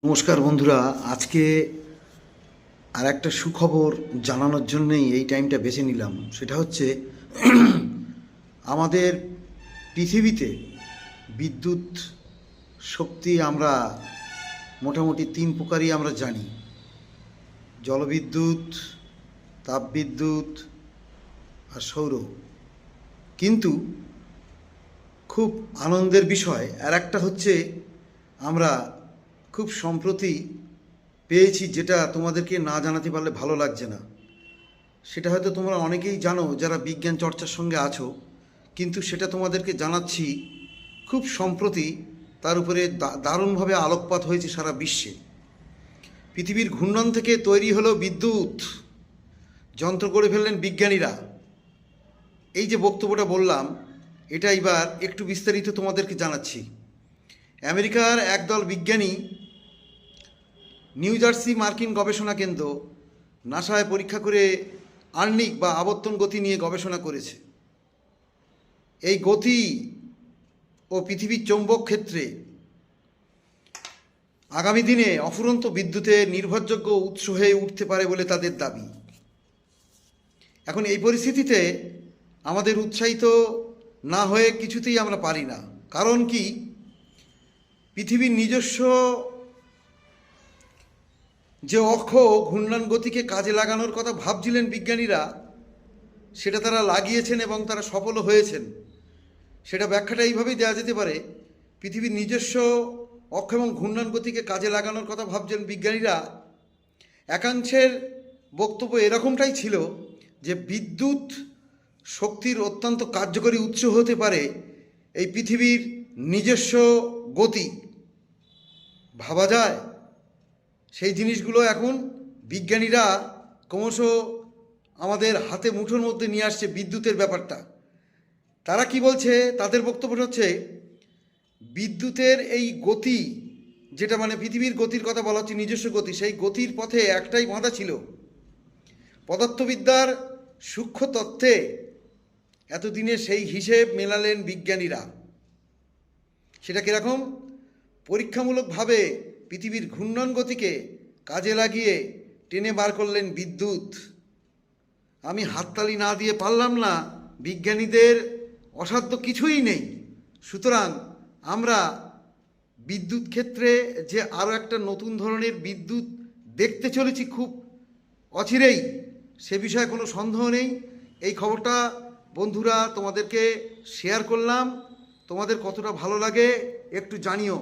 নমস্কার বন্ধুরা, আজকে আর একটা সুখবর জানানোর জন্যই এই টাইমটা বেছে নিলাম। সেটা হচ্ছে আমাদের পৃথিবীতে বিদ্যুৎ শক্তি আমরা মোটামুটি তিন প্রকারই আমরা জানি: জলবিদ্যুৎ, তাপবিদ্যুৎ আর সৌর। কিন্তু খুব আনন্দের বিষয় আর একটা হচ্ছে, আমরা খুব সম্প্রতি পেয়েছি, যেটা তোমাদেরকে না জানাতে পারলে ভালো লাগছে না। সেটা হয়তো তোমরা অনেকেই জানো যারা বিজ্ঞান চর্চার সঙ্গে আছো, কিন্তু সেটা তোমাদেরকে জানাচ্ছি খুব সম্প্রতি। তার উপরে দারুণভাবে আলোকপাত হয়েছে সারা বিশ্বে। পৃথিবীর ঘূর্ণন থেকে তৈরি হলো বিদ্যুৎ, যন্ত্র করে ফেললেন বিজ্ঞানীরা। এই যে বক্তব্যটা বললাম, এটা এবার একটু বিস্তারিত তোমাদেরকে জানাচ্ছি। আমেরিকার একদল বিজ্ঞানী নিউ জার্সি মার্কিন গবেষণা কেন্দ্র নাসায় পরীক্ষা করে আহ্নিক বা আবর্তন গতি নিয়ে গবেষণা করেছে। এই গতি ও পৃথিবীর চৌম্বক ক্ষেত্রে আগামী দিনে অফুরন্ত বিদ্যুতের নির্ভরযোগ্য উৎস হয়ে উঠতে পারে বলে তাদের দাবি। এখন এই পরিস্থিতিতে আমাদের উৎসাহিত না হয়ে কিছুতেই আমরা পারি না। কারণ কি, পৃথিবীর নিজস্ব যে অক্ষ ঘূর্ণন গতিকে কাজে লাগানোর কথা ভাবছিলেন বিজ্ঞানীরা, সেটা তারা লাগিয়েছেন এবং তারা সফলও হয়েছেন। সেটা ব্যাখ্যাটা এইভাবেই দেওয়া যেতে পারে: পৃথিবীর নিজস্ব অক্ষ এবং ঘূর্ণন গতিকে কাজে লাগানোর কথা ভাবছেন বিজ্ঞানীরা। একাংশের বক্তব্য এরকমটাই ছিল যে বিদ্যুৎ শক্তির অত্যন্ত কার্যকরী উৎস হতে পারে এই পৃথিবীর নিজস্ব গতি। ভাবা যায়? সেই জিনিসগুলো এখন বিজ্ঞানীরা ক্রমশ আমাদের হাতে মুঠোর মধ্যে নিয়ে আসছে, বিদ্যুতের ব্যাপারটা। তারা কি বলছে, তাদের বক্তব্য হচ্ছে, বিদ্যুতের এই গতি, যেটা মানে পৃথিবীর গতির কথা বলা হচ্ছে, নিজস্ব গতি, সেই গতির পথে একটাই বাধা ছিল। পদার্থবিদ্যার সূক্ষ্ম তত্ত্বে এতদিনে সেই হিসেব মেলালেন বিজ্ঞানীরা। সেটা কীরকম? পরীক্ষামূলকভাবে পৃথিবীর ঘূর্ণন গতিকে কাজে লাগিয়ে টেনে বার করলেন বিদ্যুৎ। আমি হাততালি না দিয়ে পারলাম না, বিজ্ঞানীদের অসাধ্য কিছুই নেই। সুতরাং আমরা বিদ্যুৎ ক্ষেত্রে যে আরও একটা নতুন ধরনের বিদ্যুৎ দেখতে চলেছি খুব অচিরেই, সে বিষয়ে কোনো সন্দেহ নেই। এই খবরটা বন্ধুরা তোমাদেরকে শেয়ার করলাম। তোমাদের কতটা ভালো লাগে একটু জানিও।